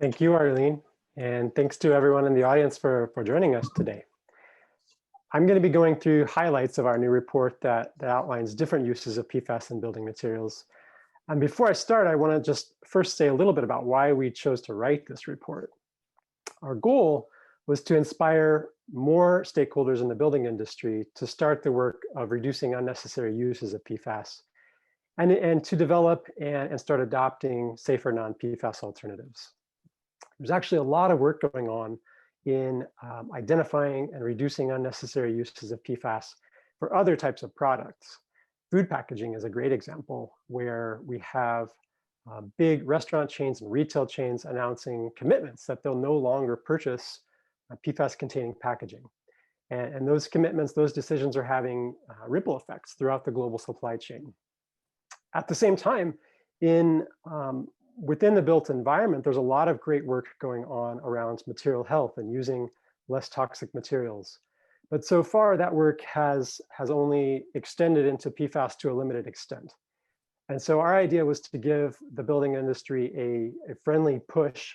Thank you, Arlene, and thanks to everyone in the audience for joining us today. I'm going to be going through highlights of our new report that outlines different uses of PFAS in building materials. And before I start, I want to just first say a little bit about why we chose to write this report. Our goal was to inspire more stakeholders in the building industry to start the work of reducing unnecessary uses of PFAS and to develop and start adopting safer non-PFAS alternatives. There's actually a lot of work going on in identifying and reducing unnecessary uses of PFAS for other types of products. Food packaging is a great example where we have big restaurant chains and retail chains announcing commitments that they'll no longer purchase PFAS-containing packaging. And those commitments, those decisions are having ripple effects throughout the global supply chain. At the same time, within the built environment, there's a lot of great work going on around material health and using less toxic materials. But so far, that work has only extended into PFAS to a limited extent. And so our idea was to give the building industry a friendly push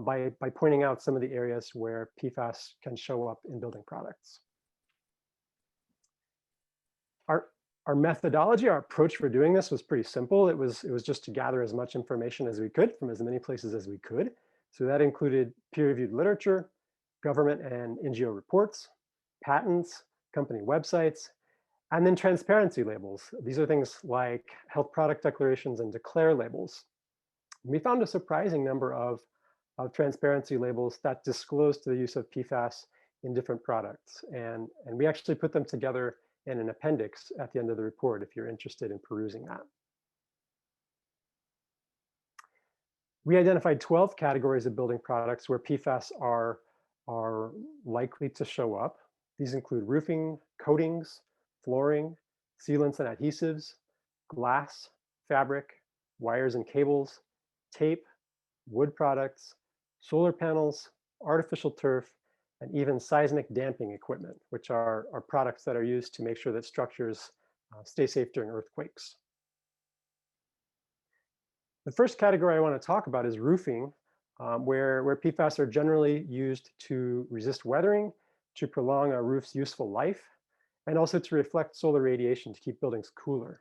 by pointing out some of the areas where PFAS can show up in building products. Our methodology, our approach for doing this was pretty simple. It was just to gather as much information as we could from as many places as we could. So that included peer-reviewed literature, government and NGO reports, patents, company websites, and then transparency labels. These are things like health product declarations and declare labels. We found a surprising number of transparency labels that disclosed the use of PFAS in different products. And we actually put them together in an appendix at the end of the report if you're interested in perusing that. We identified 12 categories of building products where PFAS are likely to show up. These include roofing, coatings, flooring, sealants and adhesives, glass, fabric, wires and cables, tape, wood products, solar panels, artificial turf, and even seismic damping equipment, which are products that are used to make sure that structures stay safe during earthquakes. The first category I want to talk about is roofing, where PFAS are generally used to resist weathering, to prolong a roof's useful life, and also to reflect solar radiation to keep buildings cooler.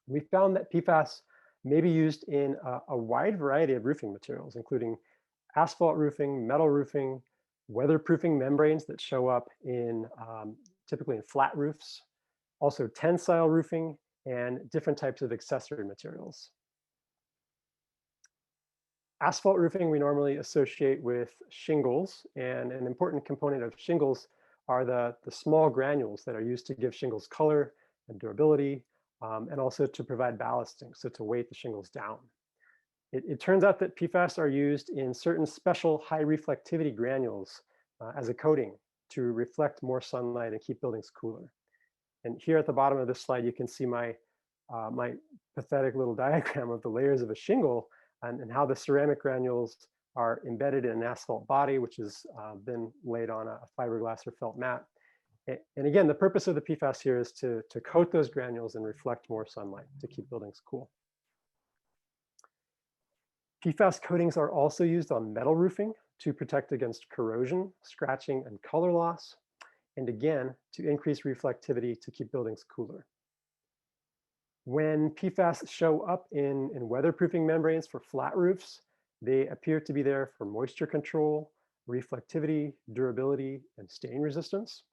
We found that PFAS may be used in a wide variety of roofing materials, including asphalt roofing, metal roofing, weatherproofing membranes that show up in typically in flat roofs, also tensile roofing, and different types of accessory materials. Asphalt roofing we normally associate with shingles, and an important component of shingles are the small granules that are used to give shingles color and durability, and also to provide ballasting, so to weight the shingles down. It turns out that PFAS are used in certain special high reflectivity granules as a coating to reflect more sunlight and keep buildings cooler. And here at the bottom of this slide, you can see my pathetic little diagram of the layers of a shingle and how the ceramic granules are embedded in an asphalt body, which has been laid on a fiberglass or felt mat. And again, the purpose of the PFAS here is to coat those granules and reflect more sunlight to keep buildings cool. PFAS coatings are also used on metal roofing to protect against corrosion, scratching, and color loss, and again, to increase reflectivity to keep buildings cooler. When PFAS show up in weatherproofing membranes for flat roofs, they appear to be there for moisture control, reflectivity, durability, and stain resistance.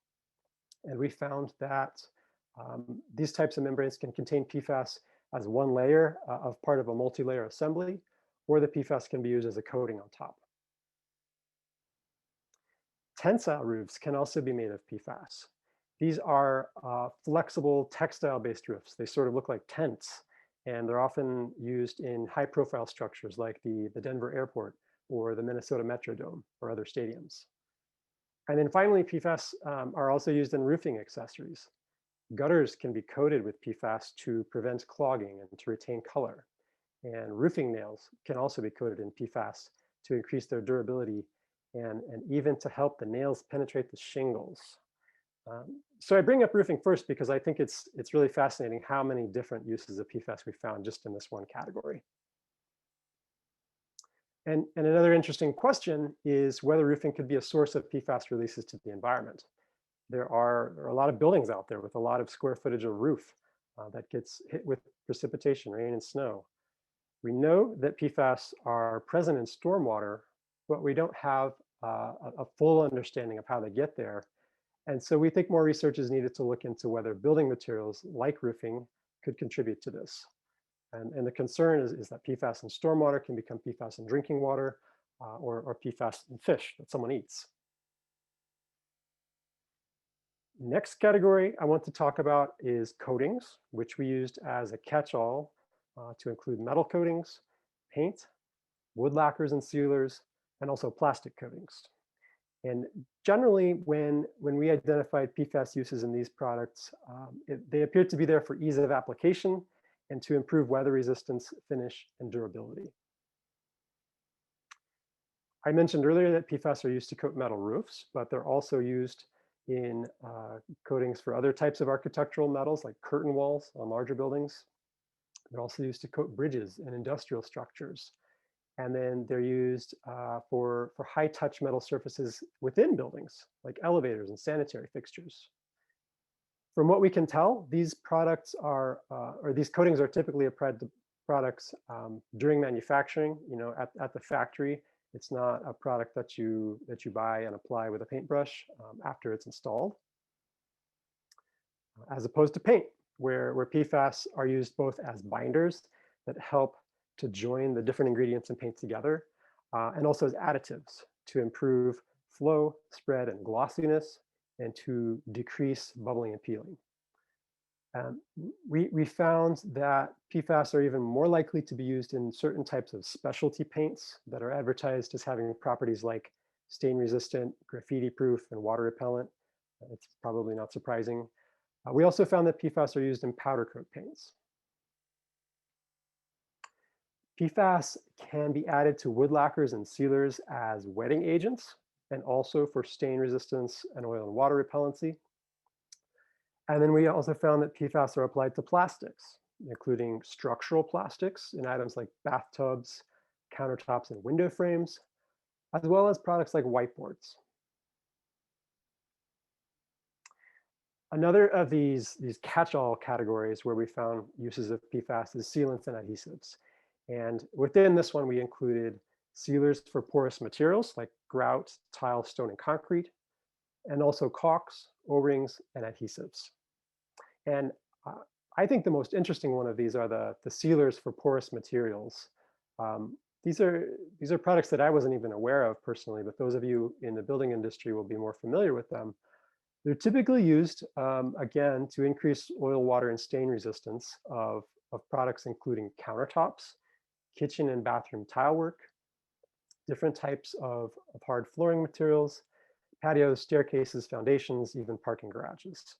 And we found that these types of membranes can contain PFAS as one layer of part of a multi-layer assembly, or the PFAS can be used as a coating on top. Tensile roofs can also be made of PFAS. These are flexible textile-based roofs. They sort of look like tents, and they're often used in high-profile structures like the Denver airport or the Minnesota Metrodome or other stadiums. And then finally, PFAS are also used in roofing accessories. Gutters can be coated with PFAS to prevent clogging and to retain color. And roofing nails can also be coated in PFAS to increase their durability and even to help the nails penetrate the shingles. So I bring up roofing first because I think it's really fascinating how many different uses of PFAS we found just in this one category. And another interesting question is whether roofing could be a source of PFAS releases to the environment. There are a lot of buildings out there with a lot of square footage of roof that gets hit with precipitation, rain, and snow. We know that PFAS are present in stormwater, but we don't have a full understanding of how they get there. And so we think more research is needed to look into whether building materials like roofing could contribute to this. And the concern is that PFAS in stormwater can become PFAS in drinking water or PFAS in fish that someone eats. Next category I want to talk about is coatings, which we used as a catch-all to include metal coatings, paint, wood lacquers and sealers, and also plastic coatings. And generally, when we identified PFAS uses in these products, they appeared to be there for ease of application and to improve weather resistance, finish, and durability. I mentioned earlier that PFAS are used to coat metal roofs, but they're also used in coatings for other types of architectural metals like curtain walls on larger buildings. They're also used to coat bridges and industrial structures. And then they're used for high touch metal surfaces within buildings like elevators and sanitary fixtures. From what we can tell, these products are, or these coatings are typically applied to products during manufacturing, at the factory. It's not a product that you buy and apply with a paintbrush after it's installed. As opposed to paint, where PFAS are used both as binders that help to join the different ingredients in paint together, and also as additives to improve flow, spread, and glossiness, and to decrease bubbling and peeling. We found that PFAS are even more likely to be used in certain types of specialty paints that are advertised as having properties like stain resistant, graffiti proof, and water repellent. It's probably not surprising. We also found that PFAS are used in powder coat paints. PFAS can be added to wood lacquers and sealers as wetting agents, and also for stain resistance and oil and water repellency. And then we also found that PFAS are applied to plastics, including structural plastics in items like bathtubs, countertops, and window frames, as well as products like whiteboards. Another of these catch-all categories where we found uses of PFAS is sealants and adhesives. And within this one, we included sealers for porous materials like grout, tile, stone, and concrete, and also caulks, O-rings, and adhesives. And I think the most interesting one of these are the sealers for porous materials. These are products that I wasn't even aware of personally, but those of you in the building industry will be more familiar with them. They're typically used, again, to increase oil, water, and stain resistance of products including countertops, kitchen and bathroom tile work, different types of hard flooring materials, patios, staircases, foundations, even parking garages.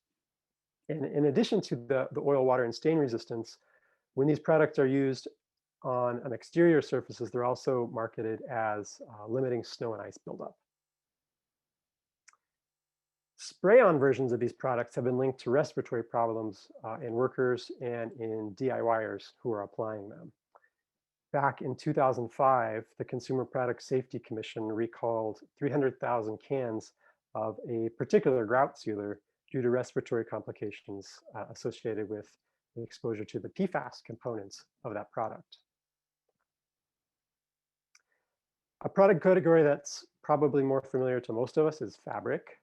And in addition to the oil, water, and stain resistance, when these products are used on exterior surfaces, they're also marketed as limiting snow and ice buildup. Spray-on versions of these products have been linked to respiratory problems in workers and in DIYers who are applying them. Back in 2005, the Consumer Product Safety Commission recalled 300,000 cans of a particular grout sealer due to respiratory complications associated with the exposure to the PFAS components of that product. A product category that's probably more familiar to most of us is fabric.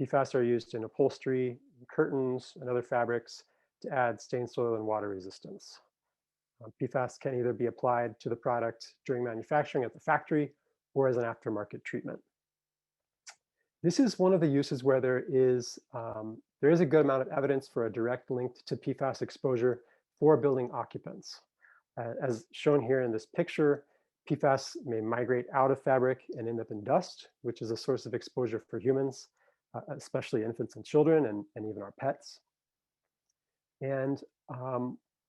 PFAS are used in upholstery, curtains, and other fabrics to add stain, soil, and water resistance. PFAS can either be applied to the product during manufacturing at the factory or as an aftermarket treatment. This is one of the uses where there is a good amount of evidence for a direct link to PFAS exposure for building occupants. As shown here in this picture, PFAS may migrate out of fabric and end up in dust, which is a source of exposure for humans, especially infants and children, and even our pets. And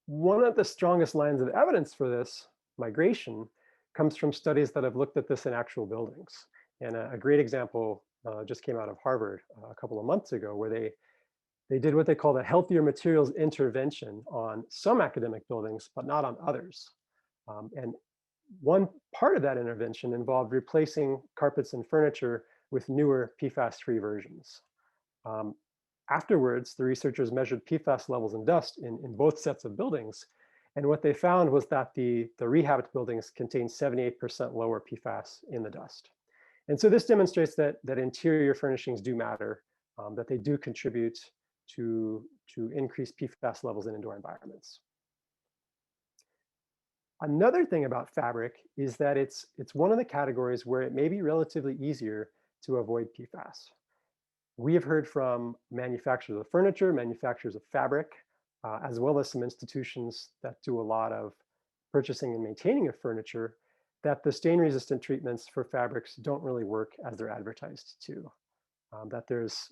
one of the strongest lines of evidence for this migration comes from studies that have looked at this in actual buildings. And a great example just came out of Harvard a couple of months ago, where they did what they called a healthier materials intervention on some academic buildings, but not on others. And One part of that intervention involved replacing carpets and furniture with newer PFAS-free versions. Um, Afterwards, the researchers measured PFAS levels in dust in both sets of buildings. And what they found was that the rehabbed buildings contained 78% lower PFAS in the dust. And so this demonstrates that interior furnishings do matter, that they do contribute to increased PFAS levels in indoor environments. Another thing about fabric is that it's one of the categories where it may be relatively easier to avoid PFAS. We have heard from manufacturers of furniture, manufacturers of fabric, as well as some institutions that do a lot of purchasing and maintaining of furniture, that the stain-resistant treatments for fabrics don't really work as they're advertised to. That there's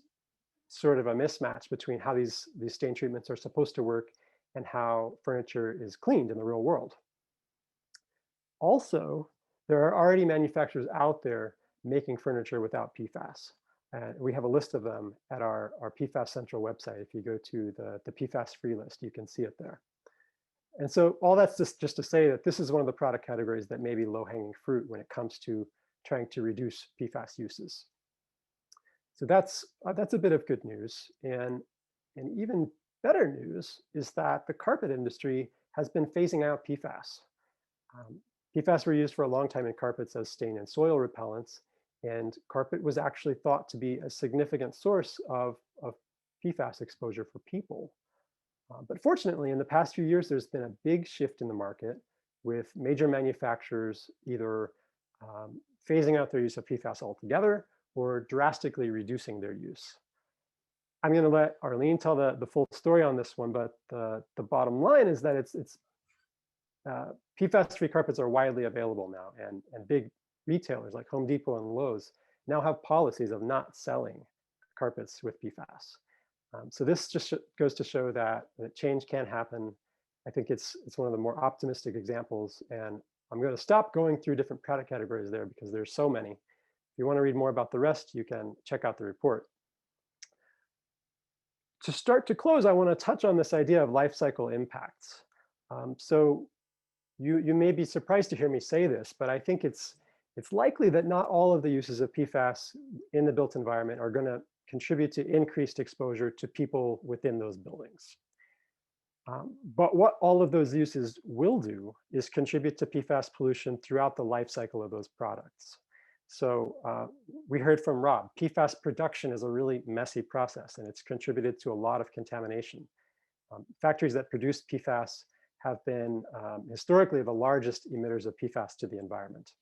sort of a mismatch between how these stain treatments are supposed to work and how furniture is cleaned in the real world. Also, there are already manufacturers out there making furniture without PFAS. We have a list of them at our PFAS Central website. If you go to the PFAS free list, you can see it there. And so all that's just to say that this is one of the product categories that may be low-hanging fruit when it comes to trying to reduce PFAS uses. So that's a bit of good news. And even better news is that the carpet industry has been phasing out PFAS. PFAS were used for a long time in carpets as stain and soil repellents, and carpet was actually thought to be a significant source of PFAS exposure for people. But fortunately, in the past few years, there's been a big shift in the market with major manufacturers either phasing out their use of PFAS altogether or drastically reducing their use. I'm going to let Arlene tell the full story on this one, but the bottom line is that PFAS-free carpets are widely available now, and big retailers like Home Depot and Lowe's now have policies of not selling carpets with PFAS. So this just goes to show that change can happen. I think it's one of the more optimistic examples, and I'm going to stop going through different product categories there because there's so many. If you want to read more about the rest, you can check out the report. To start to close, I want to touch on this idea of life cycle impacts. So you may be surprised to hear me say this, but I think it's likely that not all of the uses of PFAS in the built environment are going to contribute to increased exposure to people within those buildings. But what all of those uses will do is contribute to PFAS pollution throughout the life cycle of those products. So we heard from Rob, PFAS production is a really messy process, and it's contributed to a lot of contamination. Factories that produce PFAS have been historically the largest emitters of PFAS to the environment.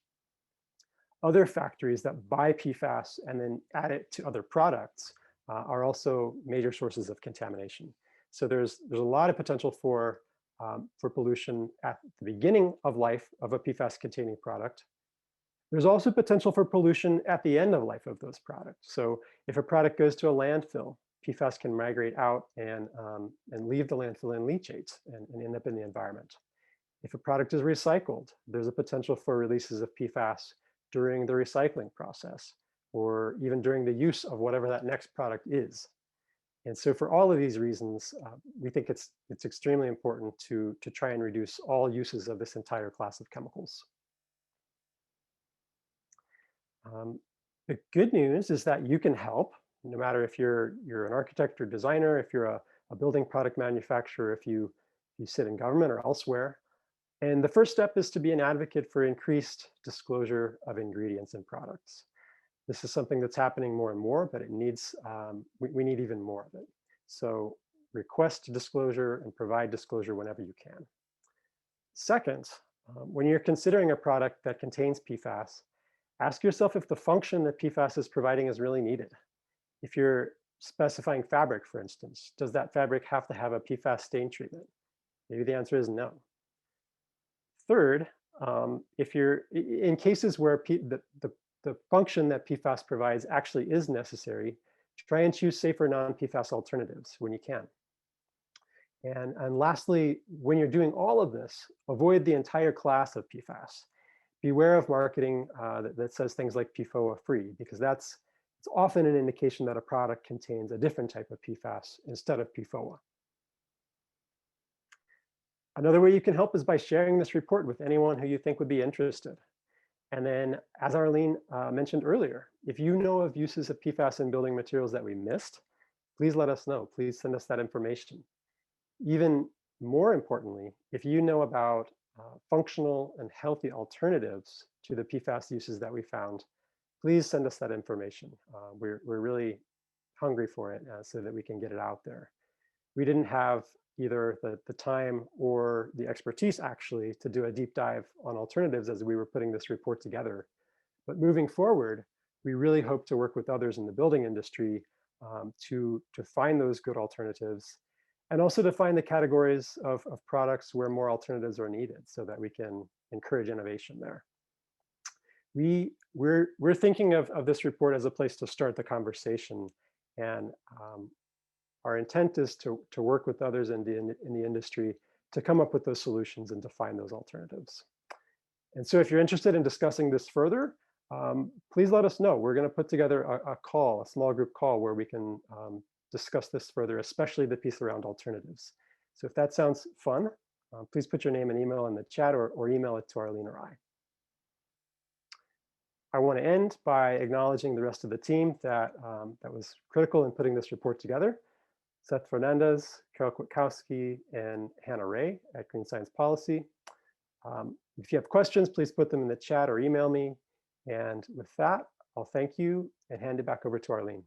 Other factories that buy PFAS and then add it to other products are also major sources of contamination. So there's a lot of potential for pollution at the beginning of life of a PFAS-containing product. There's also potential for pollution at the end of life of those products. So if a product goes to a landfill, PFAS can migrate out and leave the landfill in leachates and end up in the environment. If a product is recycled, there's a potential for releases of PFAS during the recycling process, or even during the use of whatever that next product is. And so for all of these reasons, we think it's extremely important to try and reduce all uses of this entire class of chemicals. The good news is that you can help, no matter if you're an architect or designer, if you're a building product manufacturer, if you sit in government or elsewhere. And the first step is to be an advocate for increased disclosure of ingredients in products. This is something that's happening more and more, but it needs, we need even more of it. So request disclosure and provide disclosure whenever you can. Second, when you're considering a product that contains PFAS, ask yourself if the function that PFAS is providing is really needed. If you're specifying fabric, for instance, does that fabric have to have a PFAS stain treatment? Maybe the answer is no. Third, if you're in cases where the function that PFAS provides actually is necessary, try and choose safer non-PFAS alternatives when you can. And lastly, when you're doing all of this, avoid the entire class of PFAS. Beware of marketing that says things like PFOA free, because it's often an indication that a product contains a different type of PFAS instead of PFOA. Another way you can help is by sharing this report with anyone who you think would be interested. And then, as Arlene mentioned earlier, if you know of uses of PFAS in building materials that we missed, please let us know. Please send us that information. Even more importantly, if you know about functional and healthy alternatives to the PFAS uses that we found, please send us that information. We're really hungry for it so that we can get it out there. We didn't have either the time or the expertise actually to do a deep dive on alternatives as we were putting this report together. But moving forward, we really hope to work with others in the building industry to find those good alternatives, and also to find the categories of products where more alternatives are needed so that we can encourage innovation there. We're thinking of this report as a place to start the conversation, and our intent is to work with others in the industry to come up with those solutions and to find those alternatives. And so if you're interested in discussing this further, please let us know. We're going to put together a small group call where we can discuss this further, especially the piece around alternatives. So if that sounds fun, please put your name and email in the chat or email it to Arlene or I. I want to end by acknowledging the rest of the team that was critical in putting this report together. Seth Fernandez, Carol Kwiatkowski, and Hannah Ray at Green Science Policy. If you have questions, please put them in the chat or email me. And with that, I'll thank you and hand it back over to Arlene.